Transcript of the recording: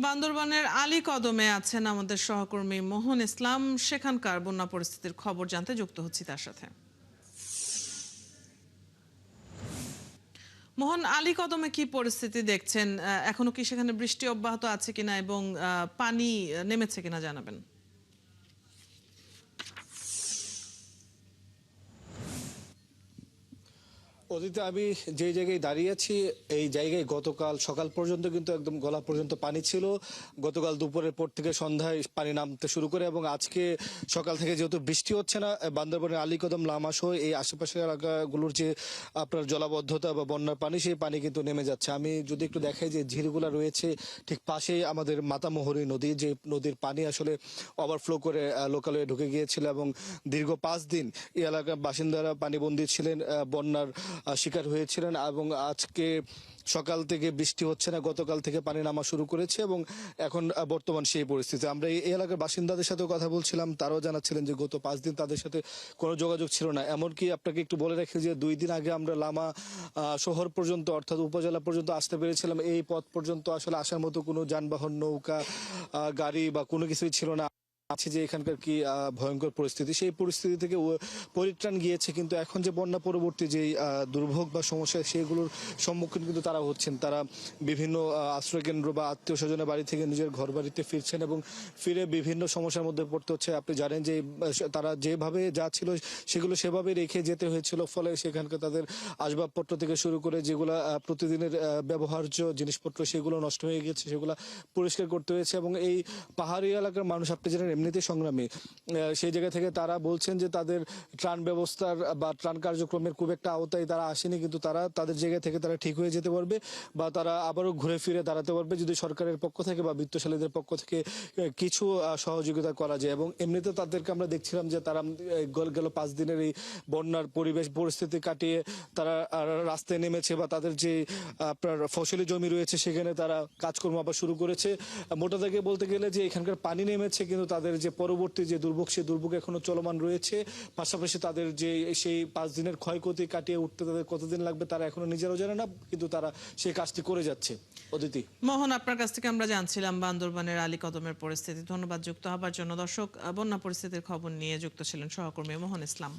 বান্দরবানের আলী কদমে আছেন আমাদের সহকর্মী মোহন ইসলাম। সেখানকার বন্যা পরিস্থিতির খবর জানতে যুক্ত হচ্ছি তার সাথে। মোহন, আলী কদমে কি পরিস্থিতি দেখছেন? এখনো কি সেখানে বৃষ্টি অব্যাহত আছে কিনা এবং পানি নেমেছে কিনা জানাবেন। অতীতে আমি যে জায়গায় দাঁড়িয়ে আছি এই জায়গায় গতকাল সকাল পর্যন্ত কিন্তু একদম গলা পর্যন্ত পানি ছিল। গতকাল দুপুরের পর থেকে সন্ধ্যায় পানি নামতে শুরু করে এবং আজকে সকাল থেকে যেহেতু বৃষ্টি হচ্ছে না, বান্দরবানের আলীকদম, লামা সহ এই আশেপাশের এলাকাগুলোর যে আপনার জলাবদ্ধতা বা বন্যার পানি, সেই পানি কিন্তু নেমে যাচ্ছে। আমি যদি একটু দেখাই যে ঝিলগুলা রয়েছে ঠিক পাশেই আমাদের মাতামোহরী নদী, যে নদীর পানি আসলে ওভারফ্লো করে লোকালয়ে ঢুকে গিয়েছিল এবং দীর্ঘ 5 দিন এই এলাকার বাসিন্দারা পানিবন্দী ছিলেন, বন্যার শিকার হয়েছিলেন। এবং আজকে সকাল থেকে বৃষ্টি হচ্ছে না, গতকাল থেকে পানি নামা শুরু করেছে এবং এখন বর্তমান সেই পরিস্থিতি। আমরা এই এলাকার বাসিন্দাদের সাথেও কথা বলছিলাম, তারাও জানাচ্ছিলেন যে গত 5 দিন তাদের সাথে কোনো যোগাযোগ ছিল না। এমনকি আপনাকে একটু বলে রাখি যে 2 দিন আগে আমরা লামা শহর পর্যন্ত অর্থাৎ উপজেলা পর্যন্ত আসতে পেরেছিলাম। এই পথ পর্যন্ত আসলে আসার মতো কোনো যানবাহন, নৌকা, গাড়ি বা কোনো কিছুই ছিল না। আছে যে এখানকার কি ভয়ঙ্কর পরিস্থিতি, সেই পরিস্থিতি থেকে পরিত্রাণ গিয়েছে, কিন্তু এখন যে বন্যা পরবর্তী যে দুর্ভোগ বা সমস্যা, সেগুলোর সম্মুখীন কিন্তু তারা হচ্ছেন। তারা বিভিন্ন আশ্রয়কেন্দ্র বা আত্মীয় স্বজনের বাড়ি থেকে নিজের ঘর বাড়িতে ফিরছেন এবং ফিরে বিভিন্ন সমস্যার মধ্যে পড়তে হচ্ছে। আপনি জানেন যে তারা যেভাবে যা ছিল সেগুলো সেভাবে রেখে যেতে হয়েছিল, ফলে সেখানকার তাদের আসবাবপত্র থেকে শুরু করে যেগুলো প্রতিদিনের ব্যবহার্য জিনিসপত্র, সেগুলো নষ্ট হয়ে গেছে, সেগুলো পরিষ্কার করতে হয়েছে। এবং এই পাহাড়ি এলাকার মানুষ, আপনি জানেন, এমনিতে সংগ্রামী। সেই জায়গা থেকে তারা বলছেন যে তাদের ত্রাণ ব্যবস্থার বা ত্রাণ কার্যক্রমের খুব একটা আওতায় তারা আসেনি, কিন্তু তারা তাদের জায়গা থেকে তারা ঠিক হয়ে যেতে পারবে বা তারা আবারও ঘুরে ফিরে দাঁড়াতে পারবে যদি সরকারের পক্ষ থেকে বা বিত্তশালীদের পক্ষ থেকে কিছু সহযোগিতা করা যায়। এবং এমনিতে তাদেরকে আমরা দেখছিলাম যে তারা গেল 5 দিনের এই বন্যার পরিবেশ পরিস্থিতি কাটিয়ে তারা রাস্তায় নেমেছে বা তাদের যে আপনার ফসলি জমি রয়েছে সেখানে তারা কাজকর্ম আবার শুরু করেছে। মোটা দাগে বলতে গেলে যে এখানকার পানি নেমেছে, কিন্তু তাদের যে পরবর্তী যে দুর্ভোগ, সেই দুর্ভোগ এখনো চলমান রয়েছে। পাশাপাশি তাদের যে সেই 5 দিনের ক্ষয়ক্ষতি কাটিয়ে উঠতে তাদের কতদিন লাগবে তারা এখনো নিজেরাও জানে না, কিন্তু তারা সেই কাজটি করে যাচ্ছে। অদিতি, মোহন, আপনার কাছ থেকে আমরা জানছিলাম বান্দরবানের আলী কদমের পরিস্থিতি। ধন্যবাদ যুক্ত হবার জন্য। দর্শক, বন্যা পরিস্থিতির খবর নিয়ে যুক্ত ছিলেন সহকর্মী মোহন ইসলাম।